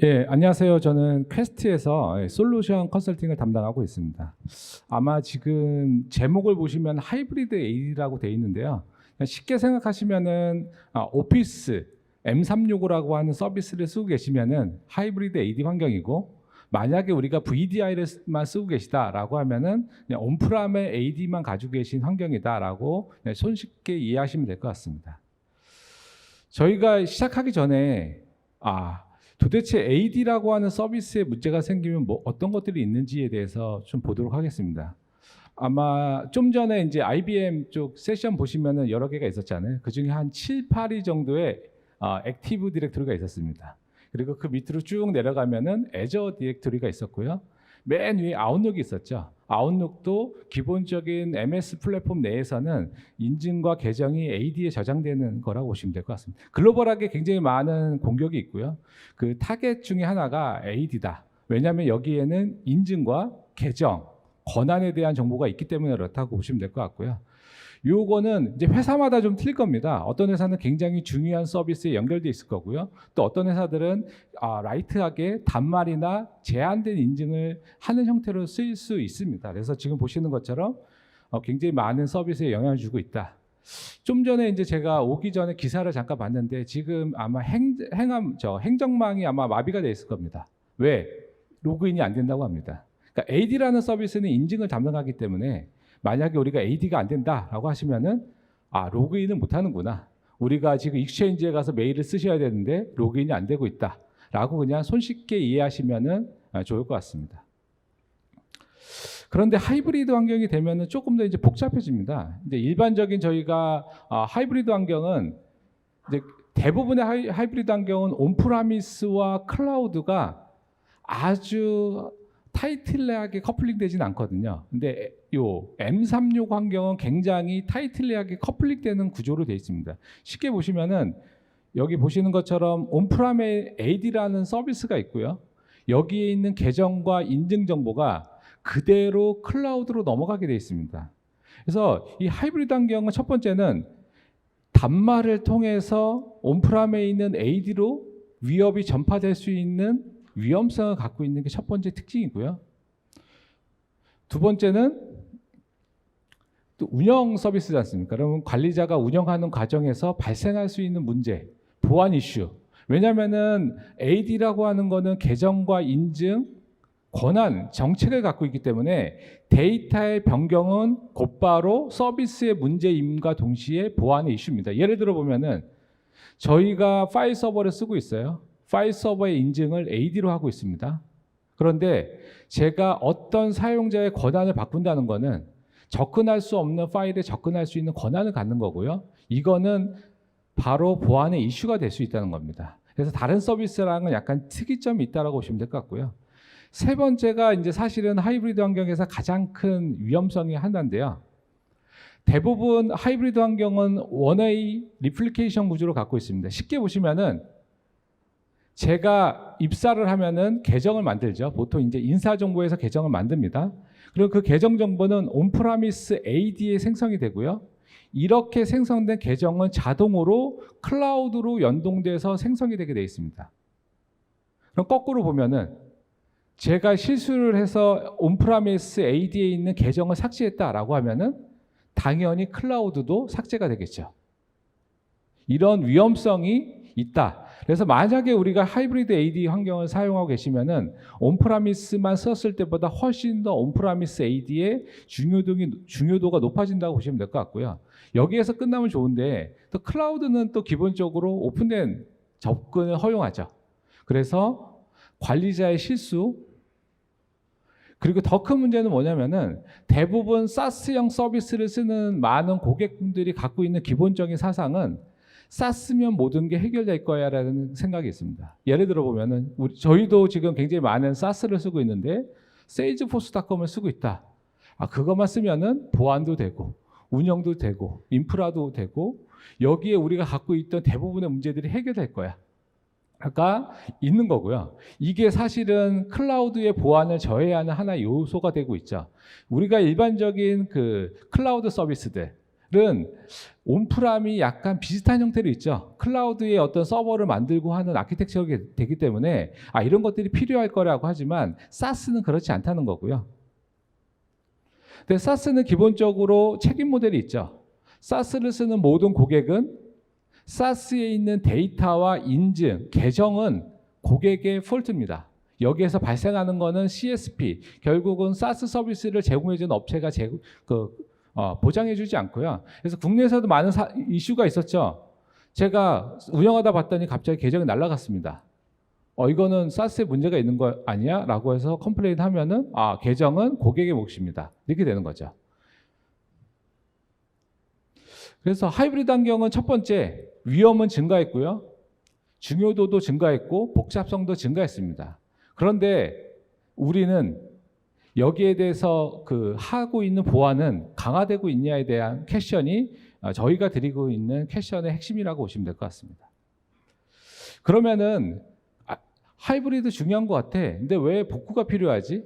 예, 안녕하세요. 저는 퀘스트에서 솔루션 컨설팅을 담당하고 있습니다. 아마 지금 제목을 보시면 하이브리드 AD라고 되어 있는데요. 그냥 쉽게 생각하시면은 오피스 M365라고 하는 서비스를 쓰고 계시면은 하이브리드 AD 환경이고, 만약에 우리가 VDI를만 쓰고 계시다라고 하면은 그냥 온프람의 AD만 가지고 계신 환경이다라고 손쉽게 이해하시면 될 것 같습니다. 저희가 시작하기 전에 도대체 AD라고 하는 서비스에 문제가 생기면 어떤 것들이 있는지에 대해서 좀 보도록 하겠습니다. 아마 좀 전에 이제 IBM 쪽 세션 보시면은 여러 개가 있었잖아요. 그 중에 한 7, 8위 정도의 액티브 디렉토리가 있었습니다. 그리고 그 밑으로 쭉 내려가면은 애저 디렉토리가 있었고요. 맨 위에 아웃룩이 있었죠. 아웃룩도 기본적인 MS 플랫폼 내에서는 인증과 계정이 AD에 저장되는 거라고 보시면 될 것 같습니다. 글로벌하게 굉장히 많은 공격이 있고요. 그 타겟 중에 하나가 AD다. 왜냐하면 여기에는 인증과 계정, 권한에 대한 정보가 있기 때문에 그렇다고 보시면 될 것 같고요. 요거는 이제 회사마다 좀 틀릴 겁니다. 어떤 회사는 굉장히 중요한 서비스에 연결돼 있을 거고요. 또 어떤 회사들은 라이트하게 단말이나 제한된 인증을 하는 형태로 쓰일 수 있습니다. 그래서 지금 보시는 것처럼 굉장히 많은 서비스에 영향을 주고 있다. 좀 전에 이제 제가 오기 전에 기사를 잠깐 봤는데 지금 아마 행정망이 아마 마비가 돼 있을 겁니다. 왜? 로그인이 안 된다고 합니다. 그러니까 AD라는 서비스는 인증을 담당하기 때문에 만약에 우리가 AD가 안 된다라고 하시면은 로그인을 못 하는구나. 우리가 지금 익스체인지에 가서 메일을 쓰셔야 되는데 로그인이 안 되고 있다라고 그냥 손쉽게 이해하시면은 좋을 것 같습니다. 그런데 하이브리드 환경이 되면은 조금 더 이제 복잡해집니다. 이제 일반적인 저희가 하이브리드 환경은 이제 대부분의 하이브리드 환경은 온프라미스와 클라우드가 아주 타이틀리하게 커플링 되진 않거든요. 근데 요 M365 환경은 굉장히 타이틀리하게 커플링 되는 구조로 되어 있습니다. 쉽게 보시면은 여기 보시는 것처럼 온프람에 AD라는 서비스가 있고요. 여기에 있는 계정과 인증 정보가 그대로 클라우드로 넘어가게 되어 있습니다. 그래서 이 하이브리드 환경은 첫 번째는 단말을 통해서 온프람에 있는 AD로 위협이 전파될 수 있는 위험성을 갖고 있는 게 첫 번째 특징이고요. 두 번째는 또 운영 서비스지 않습니까? 그러면 관리자가 운영하는 과정에서 발생할 수 있는 문제, 보안 이슈. 왜냐하면은 AD라고 하는 거는 계정과 인증, 권한, 정책을 갖고 있기 때문에 데이터의 변경은 곧바로 서비스의 문제임과 동시에 보안의 이슈입니다. 예를 들어 보면은 저희가 파일 서버를 쓰고 있어요. 파일 서버의 인증을 AD로 하고 있습니다. 그런데 제가 어떤 사용자의 권한을 바꾼다는 것은 접근할 수 없는 파일에 접근할 수 있는 권한을 갖는 거고요. 이거는 바로 보안의 이슈가 될 수 있다는 겁니다. 그래서 다른 서비스랑은 약간 특이점이 있다고 보시면 될 것 같고요. 세 번째가 이제 사실은 하이브리드 환경에서 가장 큰 위험성이 하나인데요. 대부분 하이브리드 환경은 원웨이 리플리케이션 구조를 갖고 있습니다. 쉽게 보시면은 제가 입사를 하면은 계정을 만들죠. 보통 이제 인사정보에서 계정을 만듭니다. 그리고 그 계정 정보는 온프라미스 AD에 생성이 되고요. 이렇게 생성된 계정은 자동으로 클라우드로 연동돼서 생성이 되게 되어 있습니다. 그럼 거꾸로 보면은 제가 실수를 해서 온프라미스 AD에 있는 계정을 삭제했다라고 하면은 당연히 클라우드도 삭제가 되겠죠. 이런 위험성이 있다. 그래서 만약에 우리가 하이브리드 AD 환경을 사용하고 계시면은 온프라미스만 썼을 때보다 훨씬 더 온프라미스 AD의 중요도가 높아진다고 보시면 될 것 같고요. 여기에서 끝나면 좋은데 또 클라우드는 또 기본적으로 오픈된 접근을 허용하죠. 그래서 관리자의 실수, 그리고 더 큰 문제는 뭐냐면은 대부분 SaaS형 서비스를 쓰는 많은 고객분들이 갖고 있는 기본적인 사상은 쌌으면 모든 게 해결될 거야라는 생각이 있습니다. 예를 들어 보면은 저희도 지금 굉장히 많은 SaaS를 쓰고 있는데 세일즈포스닷컴을 쓰고 있다. 그것만 쓰면은 보안도 되고 운영도 되고 인프라도 되고 여기에 우리가 갖고 있던 대부분의 문제들이 해결될 거야. 가 있는 거고요. 이게 사실은 클라우드의 보안을 저해하는 하나의 요소가 되고 있죠. 우리가 일반적인 그 클라우드 서비스들은 온프람이 약간 비슷한 형태로 있죠. 클라우드에 어떤 서버를 만들고 하는 아키텍처가 되기 때문에 이런 것들이 필요할 거라고 하지만 SaaS는 그렇지 않다는 거고요. 근데 SaaS는 기본적으로 책임 모델이 있죠. SaaS를 쓰는 모든 고객은 SaaS에 있는 데이터와 인증, 계정은 고객의 폴트입니다. 여기에서 발생하는 거는 CSP, 결국은 SaaS 서비스를 제공해주는 업체가 보장해주지 않고요. 그래서 국내에서도 많은 이슈가 있었죠. 제가 운영하다 봤더니 갑자기 계정이 날아갔습니다. 이거는 SaaS에 문제가 있는 거 아니야? 라고 해서 컴플레인 하면은 계정은 고객의 몫입니다. 이렇게 되는 거죠. 그래서 하이브리드 환경은 첫 번째, 위험은 증가했고요. 중요도도 증가했고 복잡성도 증가했습니다. 그런데 우리는 여기에 대해서 하고 있는 보안은 강화되고 있냐에 대한 퀘션이 저희가 드리고 있는 퀘션의 핵심이라고 보시면 될 것 같습니다. 그러면은 하이브리드 중요한 것 같아. 근데 왜 복구가 필요하지?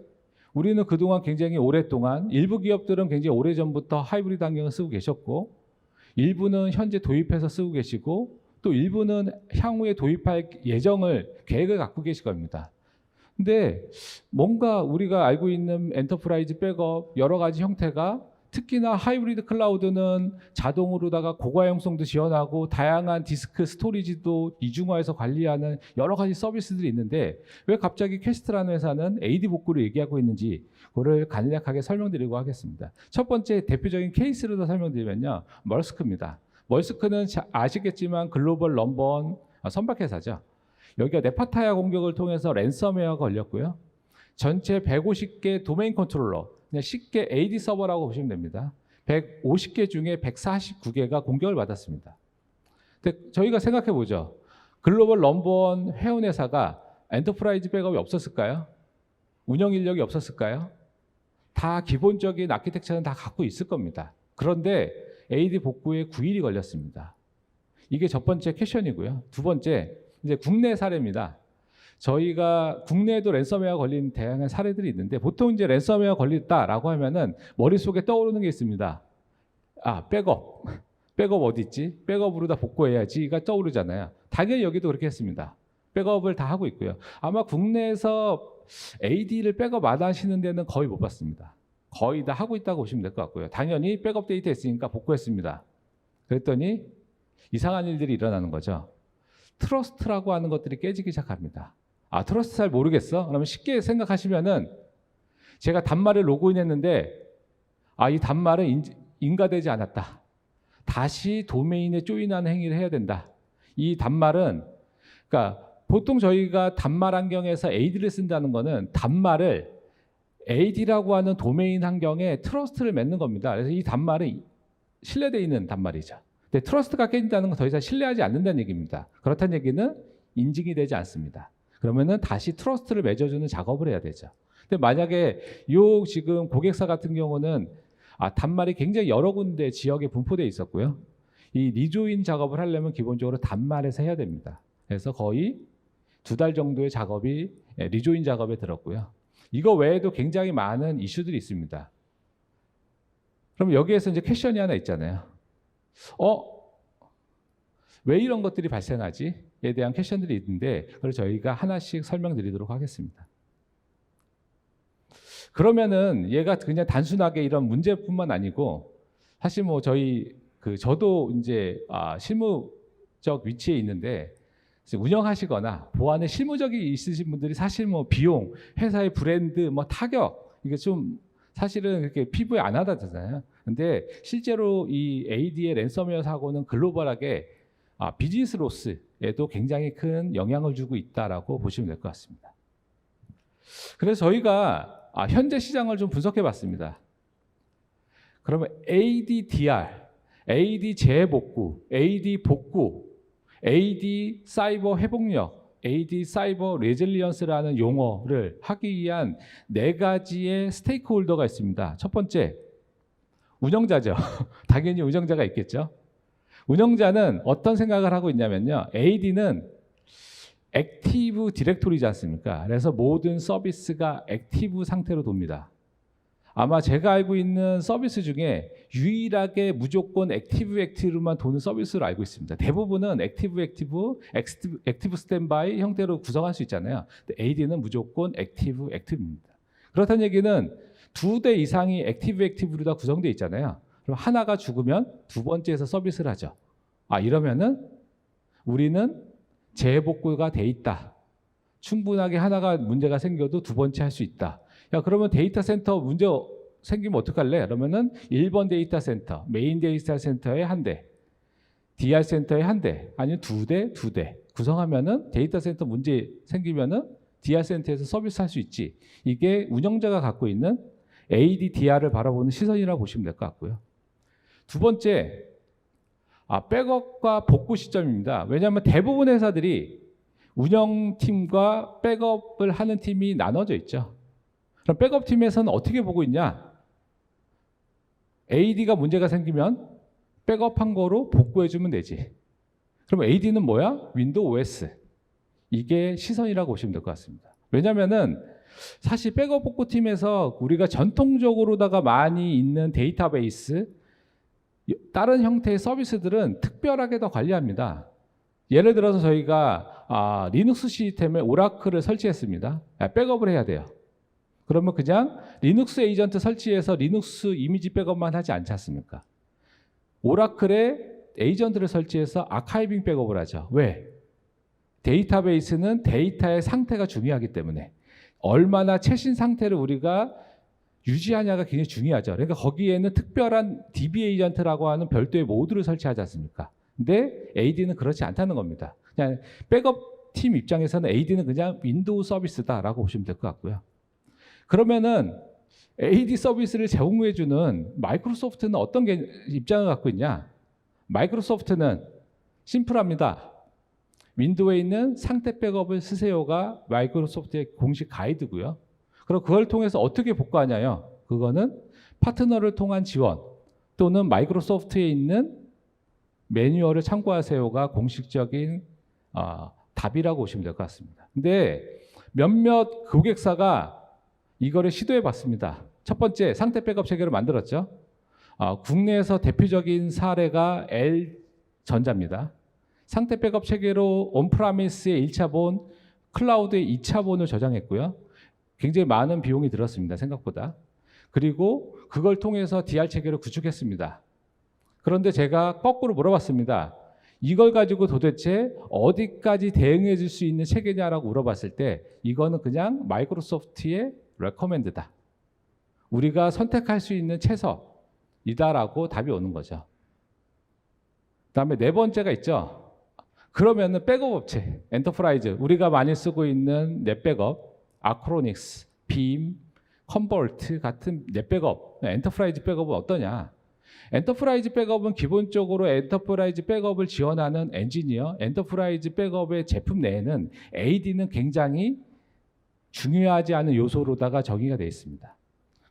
우리는 그동안 굉장히 오랫동안 일부 기업들은 굉장히 오래전부터 하이브리드 환경을 쓰고 계셨고 일부는 현재 도입해서 쓰고 계시고 또 일부는 향후에 도입할 계획을 갖고 계실 겁니다. 근데 뭔가 우리가 알고 있는 엔터프라이즈 백업 여러 가지 형태가 특히나 하이브리드 클라우드는 자동으로다가 고가형성도 지원하고 다양한 디스크 스토리지도 이중화해서 관리하는 여러 가지 서비스들이 있는데 왜 갑자기 퀘스트라는 회사는 AD 복구를 얘기하고 있는지 그거를 간략하게 설명드리고 하겠습니다. 첫 번째 대표적인 케이스를 더 설명드리면요. 멀스크입니다. 멀스크는 아시겠지만 글로벌 넘버원 선박회사죠. 여기가 네파타야 공격을 통해서 랜섬웨어가 걸렸고요. 전체 150개 도메인 컨트롤러, 그냥 쉽게 AD 서버라고 보시면 됩니다. 150개 중에 149개가 공격을 받았습니다. 근데 저희가 생각해 보죠. 글로벌 넘버원 회원회사가 엔터프라이즈 백업이 없었을까요? 운영 인력이 없었을까요? 다 기본적인 아키텍처는 다 갖고 있을 겁니다. 그런데 AD 복구에 9일이 걸렸습니다. 이게 첫 번째 퀘션이고요. 두 번째, 이제 국내 사례입니다. 저희가 국내에도 랜섬웨어 걸린 다양한 사례들이 있는데 보통 이제 랜섬웨어 걸렸다라고 하면은 머릿속에 떠오르는 게 있습니다. 백업. 백업 어디 있지? 백업으로 다 복구해야지가 떠오르잖아요. 당연히 여기도 그렇게 했습니다. 백업을 다 하고 있고요. 아마 국내에서 AD를 백업 안 하시는 데는 거의 못 봤습니다. 거의 다 하고 있다고 보시면 될 것 같고요. 당연히 백업 데이터 있으니까 복구했습니다. 그랬더니 이상한 일들이 일어나는 거죠. 트러스트라고 하는 것들이 깨지기 시작합니다. 트러스트 잘 모르겠어? 그러면 쉽게 생각하시면은 제가 단말을 로그인했는데 이 단말은 인가되지 않았다. 다시 도메인에 조인하는 행위를 해야 된다. 이 단말은 그러니까 보통 저희가 단말 환경에서 AD를 쓴다는 거는 단말을 AD라고 하는 도메인 환경에 트러스트를 맺는 겁니다. 그래서 이 단말은 신뢰되어 있는 단말이죠. 근데 트러스트가 깨진다는 건 더 이상 신뢰하지 않는다는 얘기입니다. 그렇다는 얘기는 인증이 되지 않습니다. 그러면은 다시 트러스트를 맺어주는 작업을 해야 되죠. 근데 만약에 지금 고객사 같은 경우는 단말이 굉장히 여러 군데 지역에 분포되어 있었고요. 이 리조인 작업을 하려면 기본적으로 단말에서 해야 됩니다. 그래서 거의 2달 정도의 작업이 리조인 작업에 들었고요. 이거 외에도 굉장히 많은 이슈들이 있습니다. 그럼 여기에서 이제 퀘션이 하나 있잖아요. 왜 이런 것들이 발생하지?에 대한 퀘션들이 있는데 그걸 저희가 하나씩 설명드리도록 하겠습니다. 그러면은 얘가 그냥 단순하게 이런 문제뿐만 아니고 사실 저도 이제 실무적 위치에 있는데 운영하시거나 보안에 실무적이 있으신 분들이 사실 비용, 회사의 브랜드, 타격 이게 좀 사실은 그렇게 피부에 안 와닿잖아요. 근데 실제로 이 AD의 랜섬웨어 사고는 글로벌하게 비즈니스 로스에도 굉장히 큰 영향을 주고 있다라고 보시면 될 것 같습니다. 그래서 저희가 현재 시장을 좀 분석해 봤습니다. 그러면 ADDR, AD 재복구, AD 복구, AD 사이버 회복력, AD 사이버 레질리언스라는 용어를 하기 위한 4가지의 스테이크홀더가 있습니다. 첫 번째, 운영자죠. 당연히 운영자가 있겠죠. 운영자는 어떤 생각을 하고 있냐면요. AD는 액티브 디렉토리지 않습니까? 그래서 모든 서비스가 액티브 상태로 돕니다. 아마 제가 알고 있는 서비스 중에 유일하게 무조건 액티브만 도는 서비스로 알고 있습니다. 대부분은 액티브 스탠바이 형태로 구성할 수 있잖아요. 근데 AD는 무조건 액티브입니다. 그렇다는 얘기는 2대 이상이 액티브로 다 구성되어 있잖아요. 그럼 하나가 죽으면 두 번째에서 서비스를 하죠. 이러면은 우리는 재복구가 돼 있다. 충분하게 하나가 문제가 생겨도 두 번째 할 수 있다. 야, 그러면 데이터 센터 문제 생기면 어떡할래? 그러면은 1번 데이터 센터, 메인 데이터 센터에 한 대, DR 센터에 한 대, 아니면 두 대 구성하면은 데이터 센터 문제 생기면은 DR 센터에서 서비스 할 수 있지. 이게 운영자가 갖고 있는 ADDR을 바라보는 시선이라고 보시면 될 것 같고요. 두 번째, 백업과 복구 시점입니다. 왜냐하면 대부분의 회사들이 운영팀과 백업을 하는 팀이 나눠져 있죠. 그럼 백업 팀에서는 어떻게 보고 있냐? AD가 문제가 생기면 백업한 거로 복구해주면 되지. 그럼 AD는 뭐야? 윈도우 OS. 이게 시선이라고 보시면 될 것 같습니다. 왜냐면은 사실 백업 복구 팀에서 우리가 전통적으로다가 많이 있는 데이터베이스, 다른 형태의 서비스들은 특별하게 더 관리합니다. 예를 들어서 저희가 리눅스 시스템에 오라클을 설치했습니다. 백업을 해야 돼요. 그러면 그냥 리눅스 에이전트 설치해서 리눅스 이미지 백업만 하지 않지 않습니까? 오라클에 에이전트를 설치해서 아카이빙 백업을 하죠. 왜? 데이터베이스는 데이터의 상태가 중요하기 때문에 얼마나 최신 상태를 우리가 유지하냐가 굉장히 중요하죠. 그러니까 거기에는 특별한 DB 에이전트라고 하는 별도의 모듈을 설치하지 않습니까? 근데 AD는 그렇지 않다는 겁니다. 그냥 백업 팀 입장에서는 AD는 그냥 윈도우 서비스다라고 보시면 될 것 같고요. 그러면은 AD 서비스를 제공해주는 마이크로소프트는 어떤 입장을 갖고 있냐? 마이크로소프트는 심플합니다. 윈도우에 있는 상태 백업을 쓰세요가 마이크로소프트의 공식 가이드고요. 그럼 그걸 통해서 어떻게 복구하냐요? 그거는 파트너를 통한 지원 또는 마이크로소프트에 있는 매뉴얼을 참고하세요가 공식적인 답이라고 보시면 될 것 같습니다. 근데 몇몇 고객사가 이거를 시도해 봤습니다. 첫 번째, 상태 백업 체계를 만들었죠. 국내에서 대표적인 사례가 L전자입니다. 상태 백업 체계로 온프라미스의 1차 본, 클라우드의 2차 본을 저장했고요. 굉장히 많은 비용이 들었습니다. 생각보다. 그리고 그걸 통해서 DR 체계를 구축했습니다. 그런데 제가 거꾸로 물어봤습니다. 이걸 가지고 도대체 어디까지 대응해 줄 수 있는 체계냐라고 물어봤을 때 이거는 그냥 마이크로소프트의 레코멘드다. 우리가 선택할 수 있는 최선이다라고 답이 오는 거죠. 그다음에 네 번째가 있죠. 그러면은 백업 업체, 엔터프라이즈, 우리가 많이 쓰고 있는 넷백업, 아크로닉스, 빔, 컨볼트 같은 넷백업, 엔터프라이즈 백업은 어떠냐? 엔터프라이즈 백업은 기본적으로 엔터프라이즈 백업을 지원하는 엔지니어, 엔터프라이즈 백업의 제품 내에는 AD는 굉장히 중요하지 않은 요소로다가 정의가 되어 있습니다.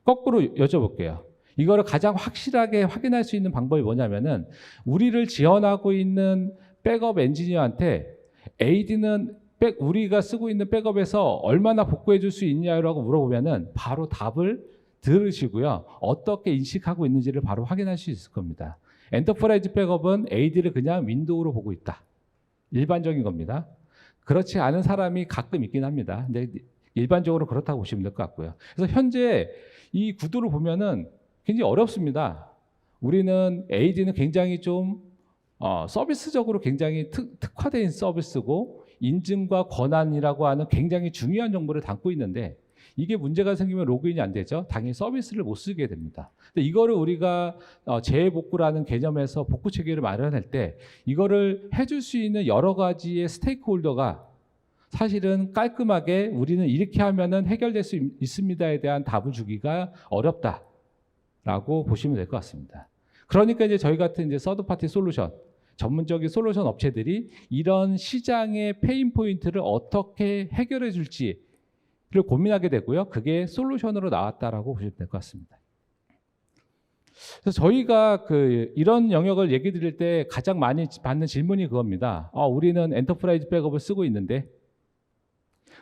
거꾸로 여쭤볼게요. 이거를 가장 확실하게 확인할 수 있는 방법이 뭐냐면은 우리를 지원하고 있는 백업 엔지니어한테 AD는 우리가 쓰고 있는 백업에서 얼마나 복구해 줄 수 있냐라고 물어보면은 바로 답을 들으시고요. 어떻게 인식하고 있는지를 바로 확인할 수 있을 겁니다. 엔터프라이즈 백업은 AD를 그냥 윈도우로 보고 있다. 일반적인 겁니다. 그렇지 않은 사람이 가끔 있긴 합니다. 근데 일반적으로 그렇다고 보시면 될 것 같고요. 그래서 현재 이 구도를 보면은 굉장히 어렵습니다. 우리는 AD는 굉장히 좀 서비스적으로 굉장히 특화된 서비스고 인증과 권한이라고 하는 굉장히 중요한 정보를 담고 있는데 이게 문제가 생기면 로그인이 안 되죠. 당연히 서비스를 못 쓰게 됩니다. 근데 이거를 우리가 재복구라는 개념에서 복구 체계를 마련할 때 이거를 해줄 수 있는 여러 가지의 스테이크홀더가 사실은 깔끔하게 우리는 이렇게 하면은 해결될 수 있습니다에 대한 답을 주기가 어렵다라고 보시면 될 것 같습니다. 그러니까 이제 저희 같은 이제 서드파티 솔루션, 전문적인 솔루션 업체들이 이런 시장의 페인 포인트를 어떻게 해결해 줄지를 고민하게 되고요. 그게 솔루션으로 나왔다라고 보시면 될 것 같습니다. 그래서 저희가 이런 영역을 얘기 드릴 때 가장 많이 받는 질문이 그겁니다. 우리는 엔터프라이즈 백업을 쓰고 있는데,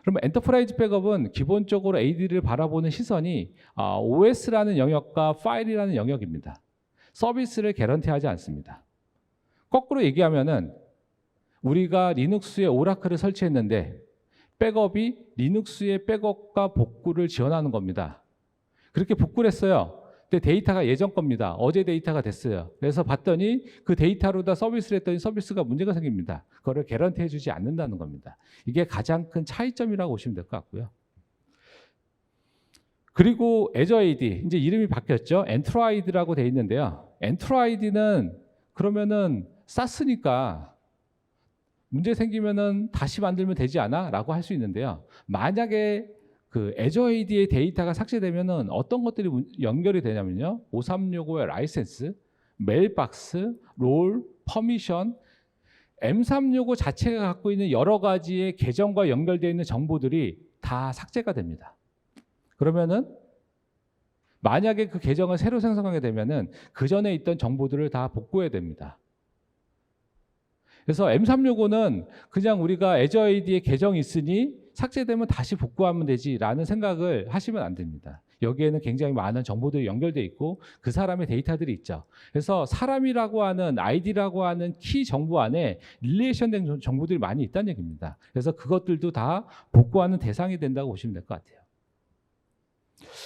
그러면 엔터프라이즈 백업은 기본적으로 AD를 바라보는 시선이 OS라는 영역과 파일이라는 영역입니다. 서비스를 개런티하지 않습니다. 거꾸로 얘기하면은 우리가 리눅스에 오라클을 설치했는데 백업이 리눅스의 백업과 복구를 지원하는 겁니다. 그렇게 복구를 했어요. 근데 데이터가 예전 겁니다. 어제 데이터가 됐어요. 그래서 봤더니 그 데이터로 다 서비스를 했더니 서비스가 문제가 생깁니다. 그거를 개런티해 주지 않는다는 겁니다. 이게 가장 큰 차이점이라고 보시면 될 것 같고요. 그리고 애저 AD, 이제 이름이 바뀌었죠. 엔트로아이드라고 돼 있는데요. 엔트로아이드는 그러면은 쌌으니까 문제 생기면은 다시 만들면 되지 않아? 라고 할 수 있는데요. 만약에 그 애저 AD의 데이터가 삭제되면은 어떤 것들이 연결이 되냐면요. 5365의 라이센스, 메일박스, 롤, 퍼미션, M365 자체가 갖고 있는 여러 가지의 계정과 연결되어 있는 정보들이 다 삭제가 됩니다. 그러면은 만약에 그 계정을 새로 생성하게 되면은 그 전에 있던 정보들을 다 복구해야 됩니다. 그래서 M365는 그냥 우리가 애저 AD에 계정이 있으니 삭제되면 다시 복구하면 되지라는 생각을 하시면 안 됩니다. 여기에는 굉장히 많은 정보들이 연결되어 있고 그 사람의 데이터들이 있죠. 그래서 사람이라고 하는 아이디라고 하는 키 정보 안에 릴레이션된 정보들이 많이 있다는 얘기입니다. 그래서 그것들도 다 복구하는 대상이 된다고 보시면 될 것 같아요.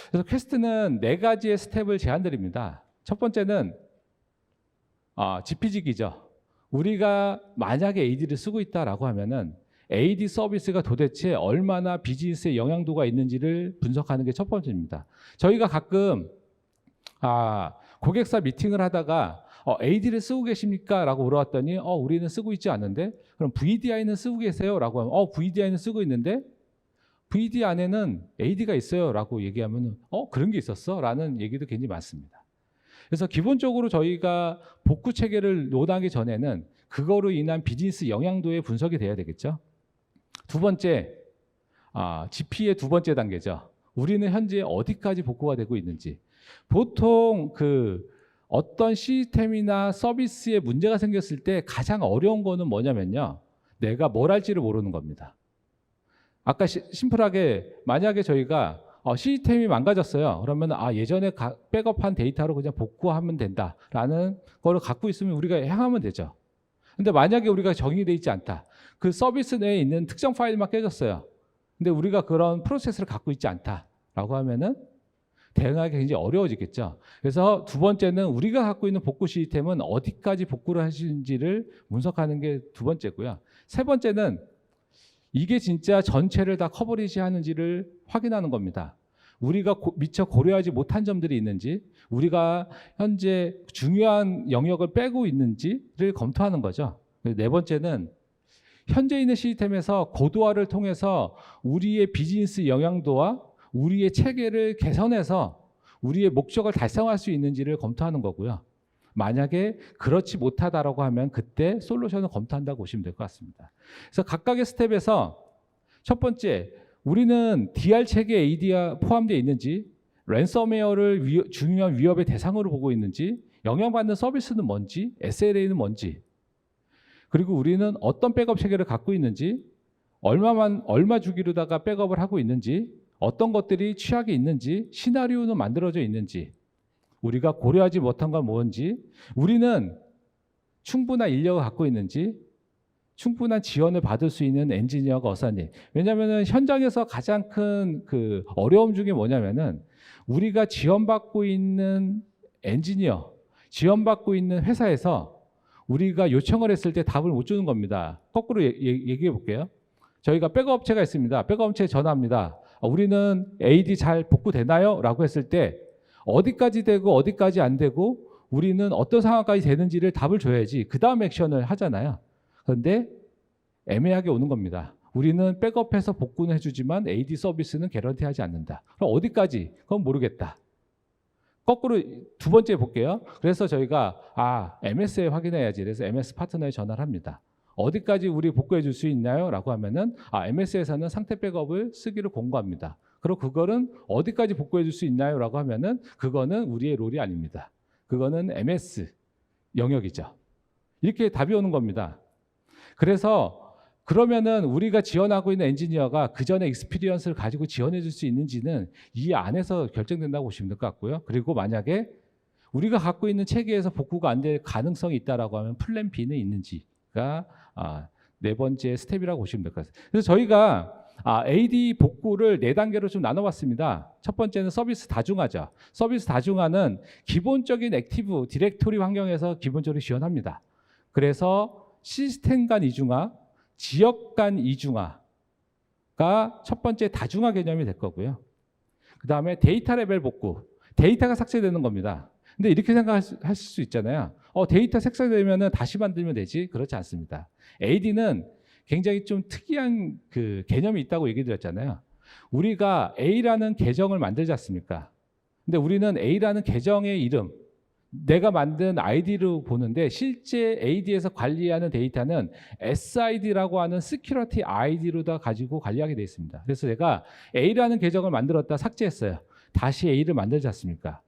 그래서 퀘스트는 4가지의 스텝을 제안드립니다. 첫 번째는 GPG기죠. 우리가 만약에 AD를 쓰고 있다라고 하면은 AD 서비스가 도대체 얼마나 비즈니스에 영향도가 있는지를 분석하는 게 첫 번째입니다. 저희가 가끔 고객사 미팅을 하다가 AD를 쓰고 계십니까? 라고 물어봤더니 우리는 쓰고 있지 않은데 그럼 VDI는 쓰고 계세요? 라고 하면 VDI는 쓰고 있는데 VD 안에는 AD가 있어요 라고 얘기하면 그런 게 있었어? 라는 얘기도 굉장히 많습니다. 그래서 기본적으로 저희가 복구 체계를 논하기 전에는 그거로 인한 비즈니스 영향도의 분석이 돼야 되겠죠. 두 번째, GP의 두 번째 단계죠. 우리는 현재 어디까지 복구가 되고 있는지. 보통 어떤 시스템이나 서비스에 문제가 생겼을 때 가장 어려운 거는 뭐냐면요. 내가 뭘 할지를 모르는 겁니다. 아까 심플하게 만약에 저희가 시스템이 망가졌어요. 그러면 예전에 백업한 데이터로 그냥 복구하면 된다라는 거를 갖고 있으면 우리가 향하면 되죠. 근데 만약에 우리가 정의되어 있지 않다. 그 서비스 내에 있는 특정 파일만 깨졌어요. 근데 우리가 그런 프로세스를 갖고 있지 않다라고 하면은 대응하기 굉장히 어려워지겠죠. 그래서 두 번째는 우리가 갖고 있는 복구 시스템은 어디까지 복구를 하시는지를 분석하는 게 두 번째고요. 세 번째는 이게 진짜 전체를 다 커버리지 하는지를 확인하는 겁니다. 우리가 미처 고려하지 못한 점들이 있는지, 우리가 현재 중요한 영역을 빼고 있는지를 검토하는 거죠. 네 번째는 현재 있는 시스템에서 고도화를 통해서 우리의 비즈니스 영향도와 우리의 체계를 개선해서 우리의 목적을 달성할 수 있는지를 검토하는 거고요. 만약에 그렇지 못하다라고 하면 그때 솔루션을 검토한다고 보시면 될 것 같습니다. 그래서 각각의 스텝에서 첫 번째, 우리는 DR 체계에 AD가 포함되어 있는지, 랜섬웨어를 중요한 위협의 대상으로 보고 있는지, 영향받는 서비스는 뭔지, SLA는 뭔지, 그리고 우리는 어떤 백업 체계를 갖고 있는지, 얼마 주기로다가 백업을 하고 있는지, 어떤 것들이 취약이 있는지, 시나리오는 만들어져 있는지, 우리가 고려하지 못한 건 뭔지, 우리는 충분한 인력을 갖고 있는지, 충분한 지원을 받을 수 있는 엔지니어가 어사니. 왜냐하면 현장에서 가장 큰 어려움 중에 뭐냐면은 우리가 지원받고 있는 엔지니어, 지원받고 있는 회사에서 우리가 요청을 했을 때 답을 못 주는 겁니다. 거꾸로 얘기해 볼게요. 저희가 백업 업체가 있습니다. 백업 업체에 전화합니다. 우리는 AD 잘 복구되나요? 라고 했을 때 어디까지 되고 어디까지 안 되고 우리는 어떤 상황까지 되는지를 답을 줘야지 그 다음 액션을 하잖아요. 그런데 애매하게 오는 겁니다. 우리는 백업해서 복구는 해주지만 AD 서비스는 개런티하지 않는다. 그럼 어디까지? 그건 모르겠다. 거꾸로 두 번째 볼게요. 그래서 저희가 MS에 확인해야지. 그래서 MS 파트너에 전화를 합니다. 어디까지 우리 복구해 줄 수 있나요? 라고 하면은 MS에서는 상태 백업을 쓰기를 공고합니다. 그리고 그거는 어디까지 복구해 줄 수 있나요? 라고 하면은 그거는 우리의 롤이 아닙니다. 그거는 MS 영역이죠. 이렇게 답이 오는 겁니다. 그래서 그러면은 우리가 지원하고 있는 엔지니어가 그 전에 익스피리언스를 가지고 지원해 줄 수 있는지는 이 안에서 결정된다고 보시면 될 것 같고요. 그리고 만약에 우리가 갖고 있는 체계에서 복구가 안 될 가능성이 있다라고 하면 플랜 B는 있는지가 네 번째 스텝이라고 보시면 될 것 같습니다. 그래서 저희가 AD 복구를 네 단계로 좀 나눠봤습니다. 첫 번째는 서비스 다중화죠. 서비스 다중화는 기본적인 액티브 디렉토리 환경에서 기본적으로 지원합니다. 그래서 시스템 간 이중화, 지역 간 이중화가 첫 번째 다중화 개념이 될 거고요. 그 다음에 데이터 레벨 복구, 데이터가 삭제되는 겁니다. 근데 이렇게 생각하실 수 있잖아요. 데이터 삭제되면 다시 만들면 되지. 그렇지 않습니다. AD는 굉장히 좀 특이한 그 개념이 있다고 얘기 드렸잖아요. 우리가 A라는 계정을 만들지 않습니까? 근데 우리는 A라는 계정의 이름, 내가 만든 아이디로 보는데 실제 AD에서 관리하는 데이터는 SID라고 하는 시큐리티 아이디로 다 가지고 관리하게 되어 있습니다. 그래서 내가 A라는 계정을 만들었다 삭제했어요. 다시 A를 만들지 않습니까?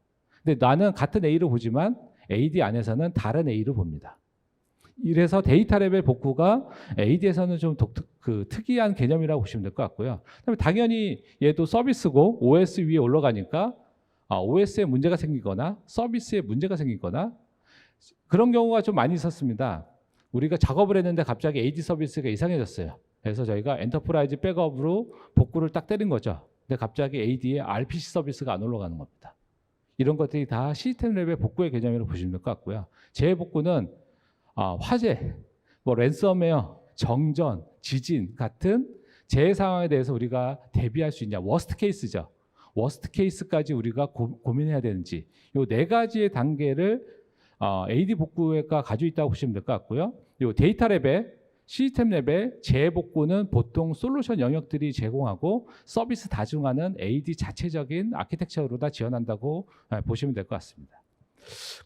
근데 나는 같은 A로 보지만 AD 안에서는 다른 A로 봅니다. 이래서 데이터 레벨 복구가 AD에서는 좀 특이한 개념이라고 보시면 될 것 같고요. 그다음에 당연히 얘도 서비스고 OS 위에 올라가니까 OS에 문제가 생기거나 서비스에 문제가 생기거나 그런 경우가 좀 많이 있었습니다. 우리가 작업을 했는데 갑자기 AD 서비스가 이상해졌어요. 그래서 저희가 엔터프라이즈 백업으로 복구를 딱 때린 거죠. 근데 갑자기 AD에 RPC 서비스가 안 올라가는 겁니다. 이런 것들이 다 시스템 레벨 복구의 개념이라고 보시면 될 것 같고요. 재복구는 화재, 랜섬웨어, 정전, 지진 같은 재해 상황에 대해서 우리가 대비할 수 있냐. 워스트 케이스죠. 워스트 케이스까지 우리가 고민해야 되는지 이 네 가지의 단계를 AD 복구가 가지고 있다고 보시면 될 것 같고요. 이 데이터 레벨, 시스템 레벨, 재복구는 보통 솔루션 영역들이 제공하고 서비스 다중화는 AD 자체적인 아키텍처로 다 지원한다고 보시면 될 것 같습니다.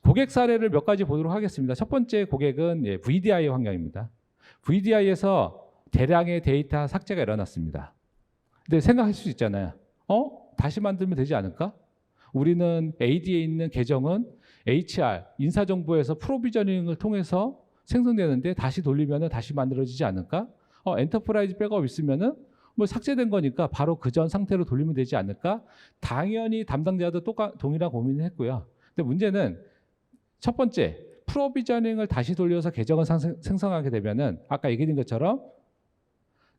고객 사례를 몇 가지 보도록 하겠습니다. 첫 번째 고객은 VDI 환경입니다. VDI에서 대량의 데이터 삭제가 일어났습니다. 근데 생각할 수 있잖아요. 다시 만들면 되지 않을까? 우리는 AD에 있는 계정은 HR, 인사정보에서 프로비저닝을 통해서 생성되는데 다시 돌리면 다시 만들어지지 않을까? 엔터프라이즈 백업 있으면은 삭제된 거니까 바로 그 전 상태로 돌리면 되지 않을까? 당연히 담당자도 동일한 고민을 했고요. 근데 문제는 첫 번째, 프로비저닝을 다시 돌려서 계정을 생성하게 되면은 아까 얘기한 것처럼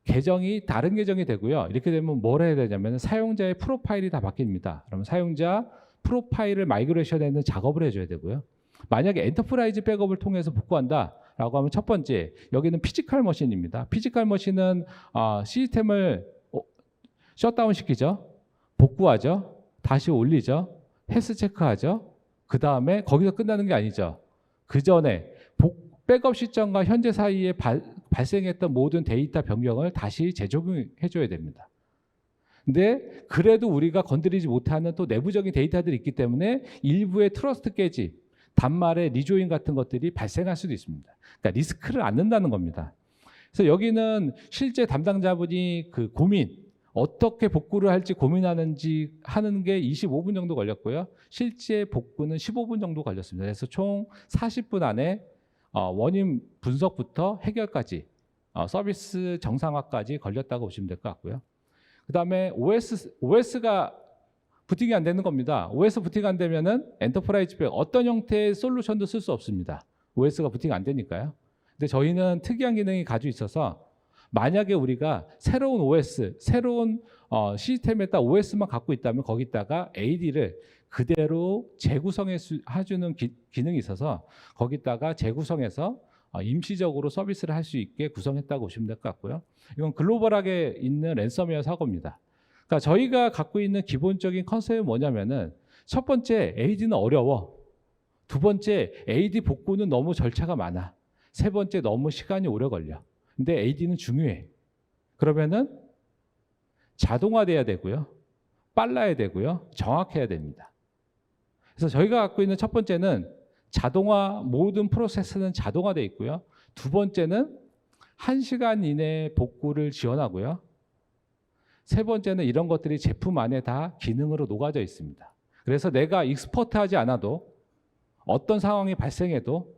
계정이 다른 계정이 되고요. 이렇게 되면 뭘 해야 되냐면 사용자의 프로파일이 다 바뀝니다. 그러면 사용자 프로파일을 마이그레이션하는 작업을 해줘야 되고요. 만약에 엔터프라이즈 백업을 통해서 복구한다라고 하면 첫 번째, 여기는 피지컬 머신입니다. 피지컬 머신은 시스템을 셧다운 시키죠. 복구하죠. 다시 올리죠. 헬스 체크하죠. 그 다음에 거기서 끝나는 게 아니죠. 그 전에 백업 시점과 현재 사이에 발생했던 모든 데이터 변경을 다시 재적용해줘야 됩니다. 근데 그래도 우리가 건드리지 못하는 또 내부적인 데이터들이 있기 때문에 일부의 트러스트 깨짐, 단말의 리조인 같은 것들이 발생할 수도 있습니다. 그러니까 리스크를 안는다는 겁니다. 그래서 여기는 실제 담당자분이 그 고민, 어떻게 복구를 할지 고민하는지 하는 게 25분 정도 걸렸고요. 실제 복구는 15분 정도 걸렸습니다. 그래서 총 40분 안에 원인 분석부터 해결까지 서비스 정상화까지 걸렸다고 보시면 될 것 같고요. 그 다음에 OS가 부팅이 안 되는 겁니다. OS 부팅 안 되면은 엔터프라이즈 백 어떤 형태의 솔루션도 쓸 수 없습니다. OS가 부팅 안 되니까요. 근데 저희는 특이한 기능이 가지고 있어서 만약에 우리가 새로운 OS, 새로운 시스템에다 OS만 갖고 있다면 거기다가 AD를 그대로 재구성해주는 기능이 있어서 거기다가 재구성해서 임시적으로 서비스를 할 수 있게 구성했다고 보시면 될 것 같고요. 이건 글로벌하게 있는 랜섬웨어 사고입니다. 그러니까 저희가 갖고 있는 기본적인 컨셉은 뭐냐면은 첫 번째, AD는 어려워. 두 번째, AD 복구는 너무 절차가 많아. 세 번째, 너무 시간이 오래 걸려. 근데 AD는 중요해. 그러면은 자동화돼야 되고요. 빨라야 되고요. 정확해야 됩니다. 그래서 저희가 갖고 있는 첫 번째는 자동화, 모든 프로세스는 자동화돼 있고요. 두 번째는 1시간 이내에 복구를 지원하고요. 세 번째는 이런 것들이 제품 안에 다 기능으로 녹아져 있습니다. 그래서 내가 익스포트하지 않아도 어떤 상황이 발생해도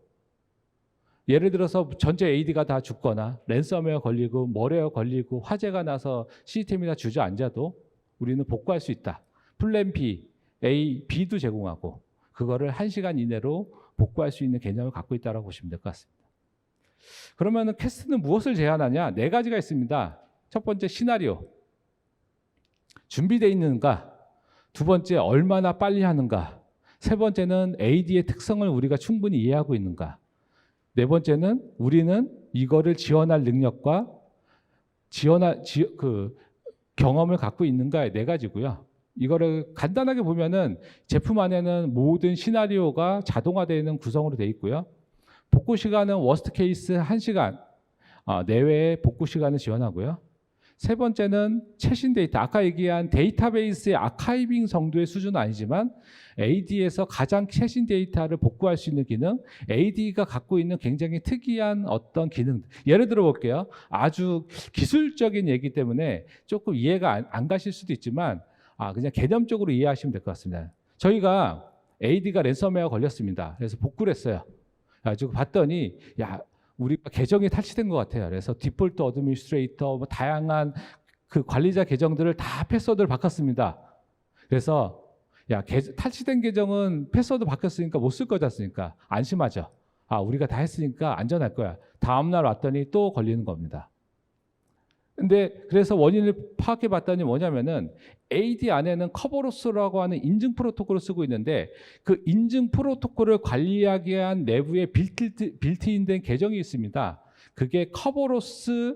예를 들어서 전체 AD가 다 죽거나 랜섬웨어 걸리고 머레어 걸리고 화재가 나서 시스템이 다 주저앉아도 우리는 복구할 수 있다. 플랜 B, A, B도 제공하고 그거를 1시간 이내로 복구할 수 있는 개념을 갖고 있다고 보시면 될 것 같습니다. 그러면 퀘스트는 무엇을 제한하냐? 4가지가 있습니다. 첫 번째 시나리오. 준비되어 있는가? 두 번째 얼마나 빨리 하는가? 세 번째는 AD의 특성을 우리가 충분히 이해하고 있는가? 네 번째는 우리는 이거를 지원할 능력과 경험을 갖고 있는가의 4가지고요. 이거를 간단하게 보면은 제품 안에는 모든 시나리오가 자동화되어 있는 구성으로 되어 있고요. 복구 시간은 워스트 케이스 1시간 내외의 복구 시간을 지원하고요. 세 번째는 최신 데이터, 아까 얘기한 데이터베이스의 아카이빙 정도의 수준은 아니지만 AD에서 가장 최신 데이터를 복구할 수 있는 기능, AD가 갖고 있는 굉장히 특이한 어떤 기능. 예를 들어 볼게요. 아주 기술적인 얘기 때문에 조금 이해가 안 가실 수도 있지만 그냥 개념적으로 이해하시면 될 것 같습니다. 저희가 AD가 랜섬웨어 걸렸습니다. 그래서 복구를 했어요. 가지고 봤더니 우리가 계정이 탈취된 것 같아요. 그래서 디폴트 어드미니스트레이터 다양한 그 관리자 계정들을 다 패스워드를 바꿨습니다. 그래서 탈취된 계정은 패스워드 바뀌었으니까 못 쓸 거지 않습니까? 안심하죠. 우리가 다 했으니까 안전할 거야. 다음날 왔더니 또 걸리는 겁니다. 근데 그래서 원인을 파악해 봤더니 뭐냐면은 AD 안에는 커버로스라고 하는 인증 프로토콜을 쓰고 있는데 그 인증 프로토콜을 관리하기 위한 내부에 빌트인된 계정이 있습니다. 그게 커버로스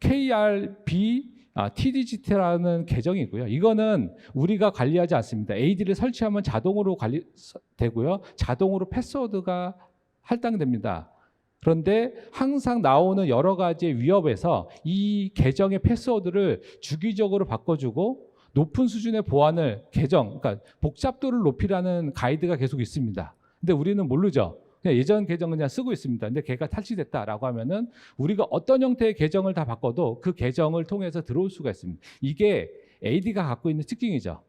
KRB TDGT라는 계정이고요. 이거는 우리가 관리하지 않습니다. AD를 설치하면 자동으로 관리되고요. 자동으로 패스워드가 할당됩니다. 그런데 항상 나오는 여러 가지의 위협에서 이 계정의 패스워드를 주기적으로 바꿔주고 높은 수준의 보안을 그러니까 복잡도를 높이라는 가이드가 계속 있습니다. 근데 우리는 모르죠. 그냥 예전 계정은 그냥 쓰고 있습니다. 근데 걔가 탈취됐다라고 하면은 우리가 어떤 형태의 계정을 다 바꿔도 그 계정을 통해서 들어올 수가 있습니다. 이게 AD가 갖고 있는 특징이죠.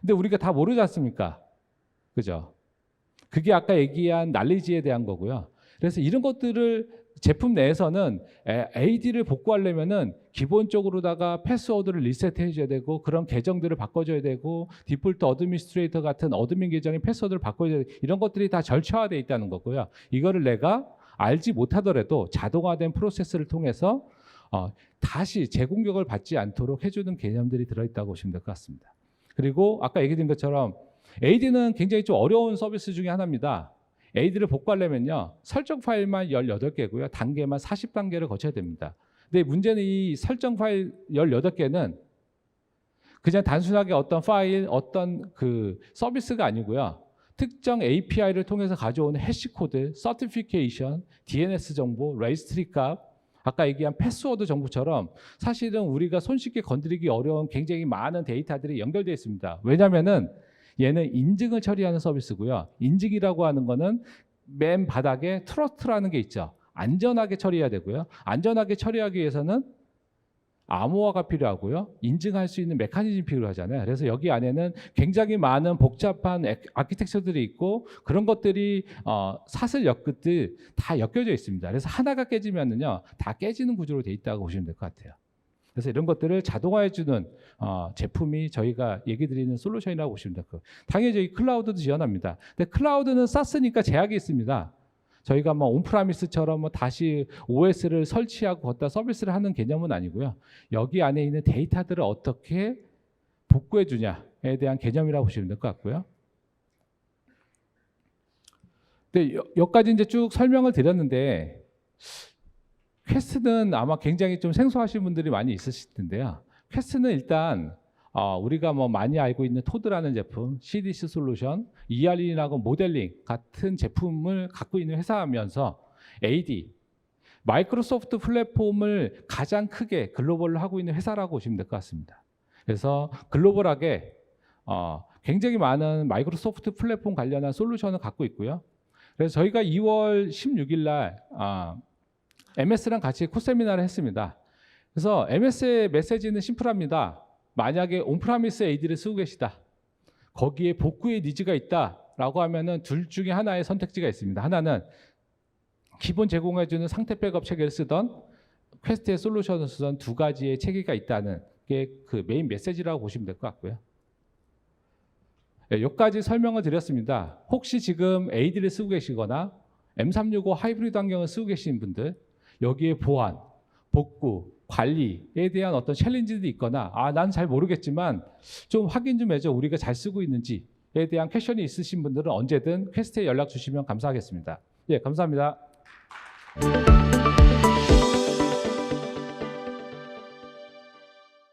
근데 우리가 다 모르지 않습니까? 그죠? 그게 아까 얘기한 날리지에 대한 거고요. 그래서 이런 것들을 제품 내에서는 AD를 복구하려면은 기본적으로다가 패스워드를 리셋해 줘야 되고 그런 계정들을 바꿔줘야 되고 디폴트 어드미니스트레이터 같은 어드민 계정의 패스워드를 바꿔줘야 되고 이런 것들이 다 절차화되어 있다는 거고요. 이거를 내가 알지 못하더라도 자동화된 프로세스를 통해서 다시 재공격을 받지 않도록 해주는 개념들이 들어있다고 보시면 될 것 같습니다. 그리고 아까 얘기드린 것처럼 AD는 굉장히 좀 어려운 서비스 중에 하나입니다. AD를 복구하려면요. 설정 파일만 18개고요. 단계만 40단계를 거쳐야 됩니다. 근데 문제는 이 설정 파일 18개는 그냥 단순하게 어떤 파일, 어떤 그 서비스가 아니고요. 특정 API를 통해서 가져오는 해시 코드, 서티피케이션, DNS 정보, 레지스트리 값, 아까 얘기한 패스워드 정보처럼 사실은 우리가 손쉽게 건드리기 어려운 굉장히 많은 데이터들이 연결되어 있습니다. 왜냐하면은 얘는 인증을 처리하는 서비스고요. 인증이라고 하는 거는 맨 바닥에 트러스트라는 게 있죠. 안전하게 처리해야 되고요. 안전하게 처리하기 위해서는 암호화가 필요하고요. 인증할 수 있는 메커니즘이 필요하잖아요. 그래서 여기 안에는 굉장히 많은 복잡한 아키텍처들이 있고 그런 것들이 사슬 엮듯이 다 엮여져 있습니다. 그래서 하나가 깨지면은요, 다 깨지는 구조로 돼 있다고 보시면 될 것 같아요. 그래서 이런 것들을 자동화해주는 제품이 저희가 얘기 드리는 솔루션이라고 보시면 될 거예요. 당연히 저희 클라우드도 지원합니다. 근데 클라우드는 쌌으니까 제약이 있습니다. 저희가 뭐 온프라미스처럼 뭐 다시 OS를 설치하고 걷다 서비스를 하는 개념은 아니고요. 여기 안에 있는 데이터들을 어떻게 복구해 주냐에 대한 개념이라고 보시면 될 것 같고요. 근데 여기까지 이제 쭉 설명을 드렸는데 퀘스트는 아마 굉장히 좀 생소하신 분들이 많이 있으실 텐데요. 퀘스트는 일단 우리가 뭐 많이 알고 있는 토드라는 제품, CDC 솔루션, ERN이라고 모델링 같은 제품을 갖고 있는 회사면서 AD, 마이크로소프트 플랫폼을 가장 크게 글로벌로 하고 있는 회사라고 보시면 될 것 같습니다. 그래서 글로벌하게 굉장히 많은 마이크로소프트 플랫폼 관련한 솔루션을 갖고 있고요. 그래서 저희가 2월 16일 날 MS랑 같이 코세미나를 했습니다. 그래서 MS의 메시지는 심플합니다. 만약에 온프라미스 AD를 쓰고 계시다. 거기에 복구의 니즈가 있다라고 하면은 둘 중에 하나의 선택지가 있습니다. 하나는 기본 제공해주는 상태 백업 체계를 쓰던 퀘스트의 솔루션을 쓰던 두 가지의 체계가 있다는 게 그 메인 메시지라고 보시면 될 것 같고요. 네, 여기까지 설명을 드렸습니다. 혹시 지금 AD를 쓰고 계시거나 M365 하이브리드 환경을 쓰고 계신 분들, 여기에 보안, 복구, 관리에 대한 어떤 챌린지들이 있거나 난 잘 모르겠지만 좀 확인 좀 해줘, 우리가 잘 쓰고 있는지에 대한 퀘션이 있으신 분들은 언제든 퀘스트에 연락 주시면 감사하겠습니다. 예, 감사합니다.